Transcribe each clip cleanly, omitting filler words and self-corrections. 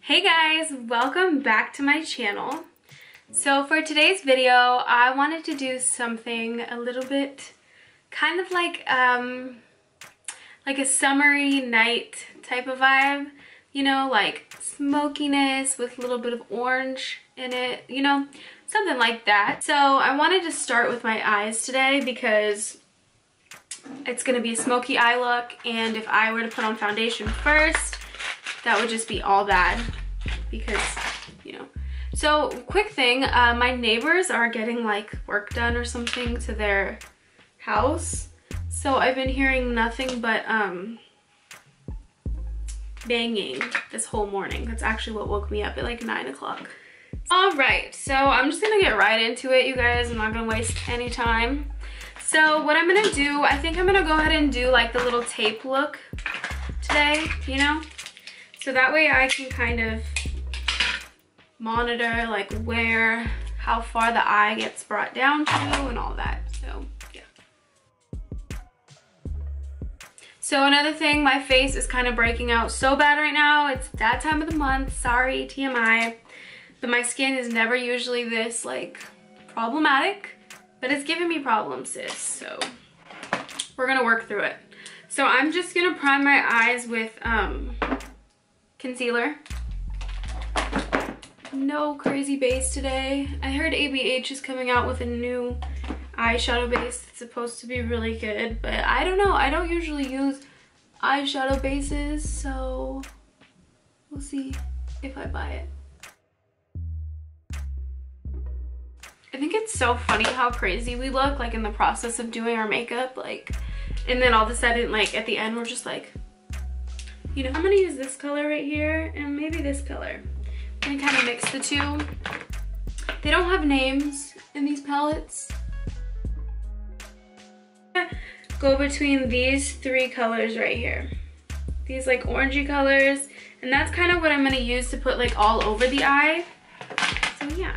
Hey guys, welcome back to my channel. So for today's video, I wanted to do something a little bit kind of like a summery night type of vibe, you know, like smokiness with a little bit of orange in it, you know, something like that. So I wanted to start with my eyes today because it's gonna be a smoky eye look, and if I were to put on foundation first, that would just be all bad because, you know. So quick thing, my neighbors are getting like work done or something to their house. So I've been hearing nothing but banging this whole morning. That's actually what woke me up at like 9 o'clock. All right, so I'm just gonna get right into it, you guys. I'm not gonna waste any time. So what I'm gonna do, I think I'm gonna go ahead and do like the little tape look today, you know? So that way I can kind of monitor like how far the eye gets brought down to and all that. So yeah. So another thing, my face is kind of breaking out so bad right now. It's that time of the month, sorry, TMI. But my skin is never usually this like problematic, but it's giving me problems, sis. So we're gonna work through it. So I'm just gonna prime my eyes with concealer. No crazy base today. I heard ABH is coming out with a new eyeshadow base that's supposed to be really good, but I don't know. I don't usually use eyeshadow bases, so we'll see if I buy it. I think it's so funny how crazy we look like in the process of doing our makeup, like, and then all of a sudden like at the end we're just like, you know, I'm gonna use this color right here and maybe this color and kind of mix the two. They don't have names in these palettes. Go between these three colors right here, these like orangey colors, and that's kind of what I'm gonna use to put like all over the eye. So yeah,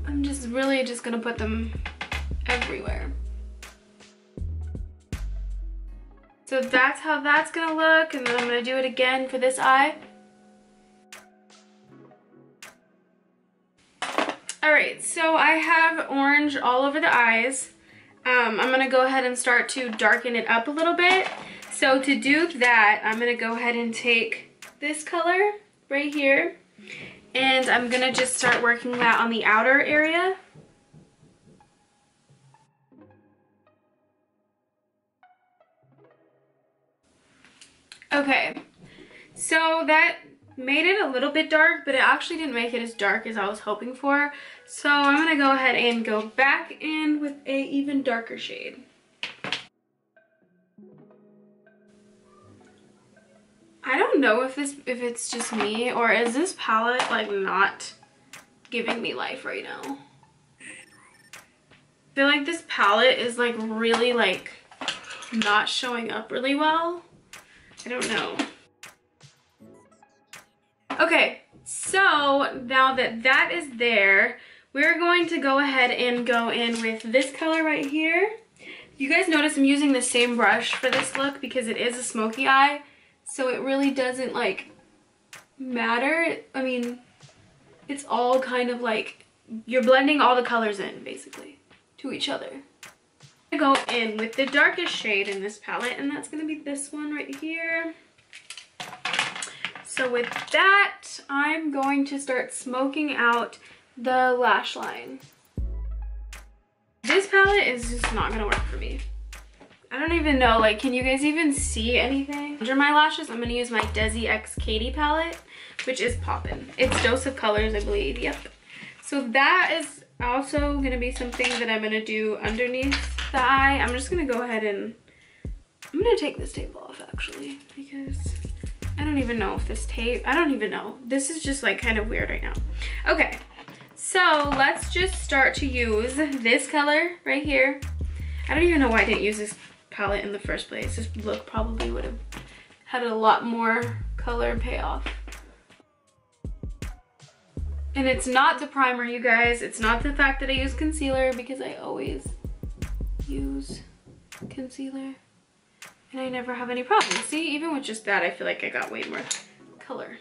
I'm just really just gonna put them everywhere. So that's how that's gonna look, and then I'm gonna do it again for this eye. All right, so I have orange all over the eyes. I'm gonna go ahead and start to darken it up a little bit. So to do that, I'm gonna go ahead and take this color right here, and I'm gonna just start working that on the outer area. Okay, so that made it a little bit dark, but it actually didn't make it as dark as I was hoping for. So I'm gonna go ahead and go back in with a even darker shade. I don't know if it's just me, or is this palette like not giving me life right now? I feel like this palette is like really like not showing up really well. I don't know. Okay, so now that that is there, we're going to go ahead and go in with this color right here. You guys notice I'm using the same brush for this look because it is a smoky eye, so it really doesn't like matter. I mean, it's all kind of like, you're blending all the colors in basically to each other. I go in with the darkest shade in this palette, and that's gonna be this one right here. So with that, I'm going to start smoking out the lash line. This palette is just not gonna work for me. I don't even know, like, can you guys even see anything? Under my lashes, I'm gonna use my Desi X Katie palette, which is poppin'. It's Dose of Colors, I believe, yep. So that is also gonna be something that I'm gonna do underneath the eye. I'm just gonna go ahead and, I'm gonna take this tape off actually, because I don't even know if this tape, I don't even know. This is just like kind of weird right now. Okay, so let's just start to use this color right here. I don't even know why I didn't use this palette in the first place. This look probably would have had a lot more color payoff. And it's not the primer, you guys. It's not the fact that I use concealer, because I always use concealer. and I never have any problems. See, even with just that, I feel like I got way more color.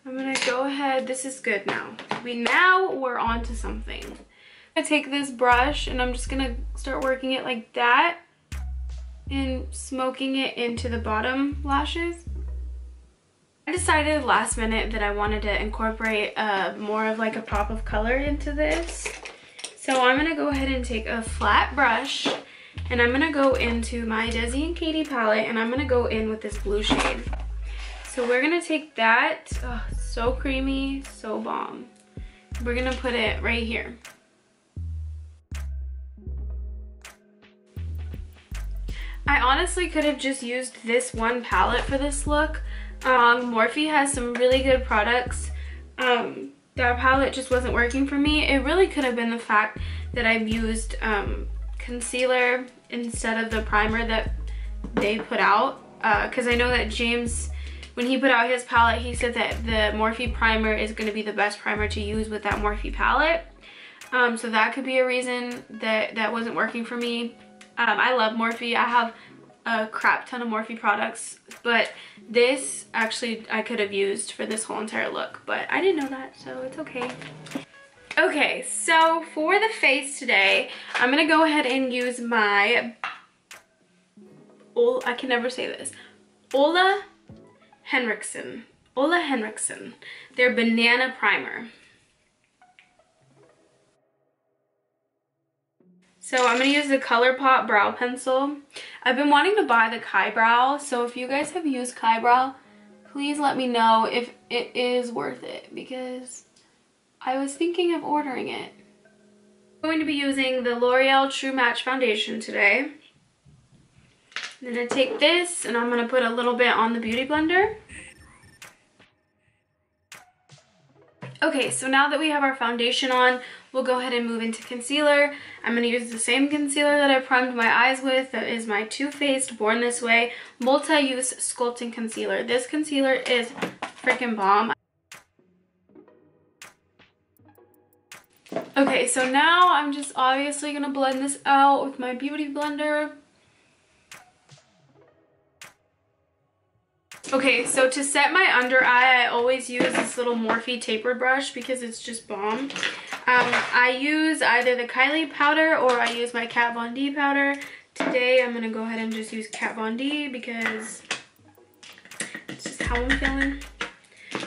I'm gonna go ahead, this is good now. Now we're on to something. I'm gonna take this brush and I'm just gonna start working it like that and smoking it into the bottom lashes. I decided last minute that I wanted to incorporate more of like a pop of color into this. So I'm gonna go ahead and take a flat brush and I'm gonna go into my Desi and Katie palette and I'm gonna go in with this blue shade. So we're gonna take that, oh, so creamy, so bomb. We're gonna put it right here. I honestly could have just used this one palette for this look. Morphe has some really good products. That palette just wasn't working for me. It really could have been the fact that I've used concealer instead of the primer that they put out. Because I know that James, when he put out his palette, he said that the Morphe primer is going to be the best primer to use with that Morphe palette. So that could be a reason that that wasn't working for me. I love Morphe. I have a crap ton of Morphe products, but this actually I could have used for this whole entire look, but I didn't know that, so it's okay. Okay, so for the face today, I'm gonna go ahead and use my, I can never say this, Ole Henriksen, their banana primer. So I'm going to use the ColourPop brow pencil. I've been wanting to buy the Kai Brow, so if you guys have used Kai Brow, please let me know if it is worth it, because I was thinking of ordering it. I'm going to be using the L'Oreal True Match Foundation today. I'm going to take this and I'm going to put a little bit on the Beauty Blender. Okay, so now that we have our foundation on, we'll go ahead and move into concealer. I'm going to use the same concealer that I primed my eyes with. That is my Too Faced Born This Way Multi-Use Sculpting Concealer. This concealer is freaking bomb. Okay, so now I'm just obviously going to blend this out with my Beauty Blender. Okay, so to set my under eye, I always use this little Morphe tapered brush because it's just bomb. I use either the Kylie powder or I use my Kat Von D powder. Today I'm going to go ahead and just use Kat Von D because it's just how I'm feeling.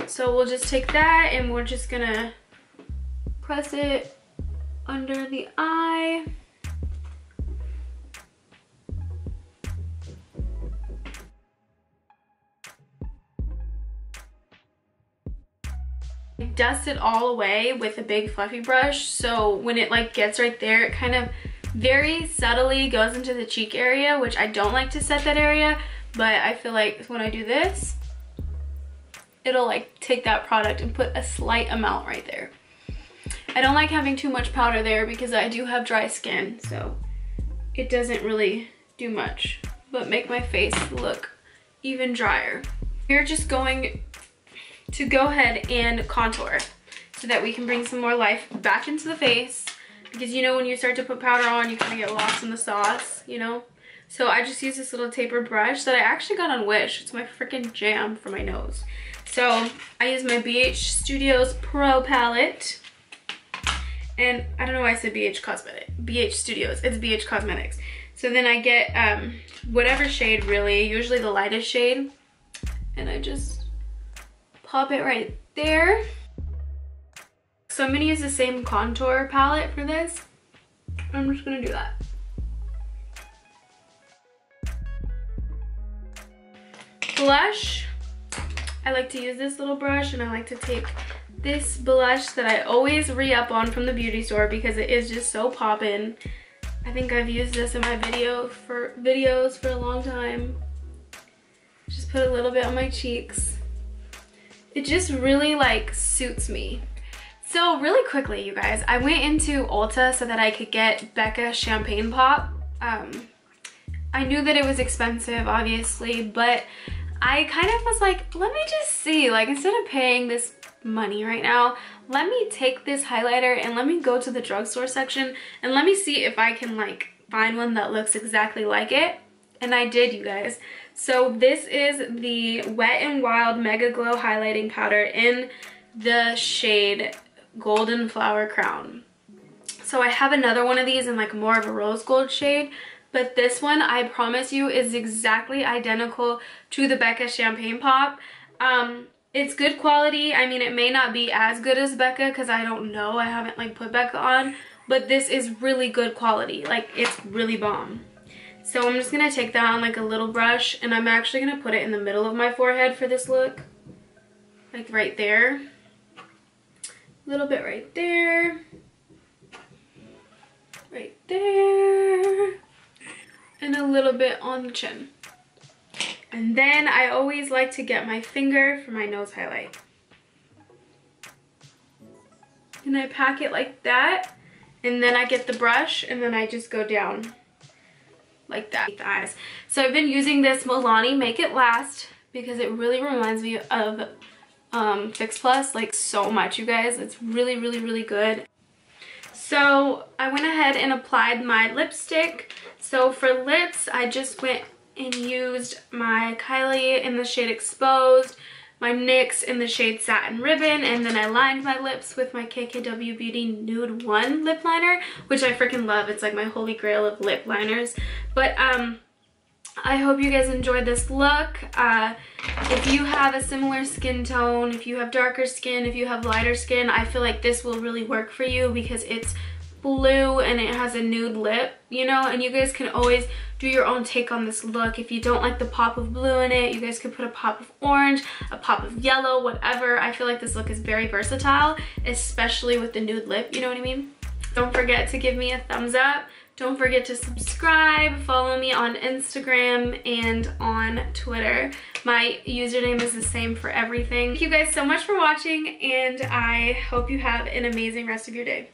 So we'll just take that and we're just going to press it under the eye. Dust it all away with a big fluffy brush, so when it like gets right there, it kind of very subtly goes into the cheek area, which I don't like to set that area, but I feel like when I do this, it'll like take that product and put a slight amount right there. I don't like having too much powder there because I do have dry skin, so it doesn't really do much but make my face look even drier. We're just going to go ahead and contour so that we can bring some more life back into the face, because you know when you start to put powder on, you kind of get lost in the sauce, you know. So I just use this little tapered brush that I actually got on Wish. It's my freaking jam for my nose. So I use my BH Studios Pro palette, and I don't know why I said BH Studios, it's BH Cosmetics. So then I get whatever shade, really, usually the lightest shade, and I just pop it right there. So I'm gonna use the same contour palette for this. I'm just gonna do that. Blush. I like to use this little brush, and I like to take this blush that I always re-up on from the beauty store because it is just so poppin'. I think I've used this in my videos for a long time. Just put a little bit on my cheeks. It just really like suits me. So really quickly, you guys, I went into Ulta so that I could get Becca Champagne Pop. I knew that it was expensive, obviously, but I kind of was like, let me just see, like instead of paying this money right now, let me take this highlighter and let me go to the drugstore section and let me see if I can like find one that looks exactly like it. And I did, you guys. So this is the Wet n Wild Mega Glow Highlighting Powder in the shade Golden Flower Crown. So I have another one of these in like more of a rose gold shade, but this one, I promise you, is exactly identical to the Becca Champagne Pop. It's good quality. I mean, it may not be as good as Becca because I don't know. I haven't like put Becca on, but this is really good quality. Like, it's really bomb. So I'm just going to take that on like a little brush, and I'm actually going to put it in the middle of my forehead for this look. Like right there. A little bit right there. Right there. And a little bit on the chin. And then I always like to get my finger for my nose highlight. And I pack it like that. And then I get the brush and then I just go down like that. The eyes. So I've been using this Milani Make It Last because it really reminds me of Fix Plus like so much, you guys. It's really, really, really good. So I went ahead and applied my lipstick. So for lips, I just went and used my Kylie in the shade Exposed, my NYX in the shade Satin Ribbon, and then I lined my lips with my KKW Beauty Nude 1 lip liner, which I freaking love. It's like my holy grail of lip liners. But I hope you guys enjoyed this look. If you have a similar skin tone, if you have darker skin, if you have lighter skin, I feel like this will really work for you because it's blue and it has a nude lip, you know, and you guys can always do your own take on this look. If you don't like the pop of blue in it, you guys could put a pop of orange, a pop of yellow, whatever. I feel like this look is very versatile, especially with the nude lip, you know what I mean? Don't forget to give me a thumbs up. Don't forget to subscribe, follow me on Instagram and on Twitter. My username is the same for everything. Thank you guys so much for watching, and I hope you have an amazing rest of your day.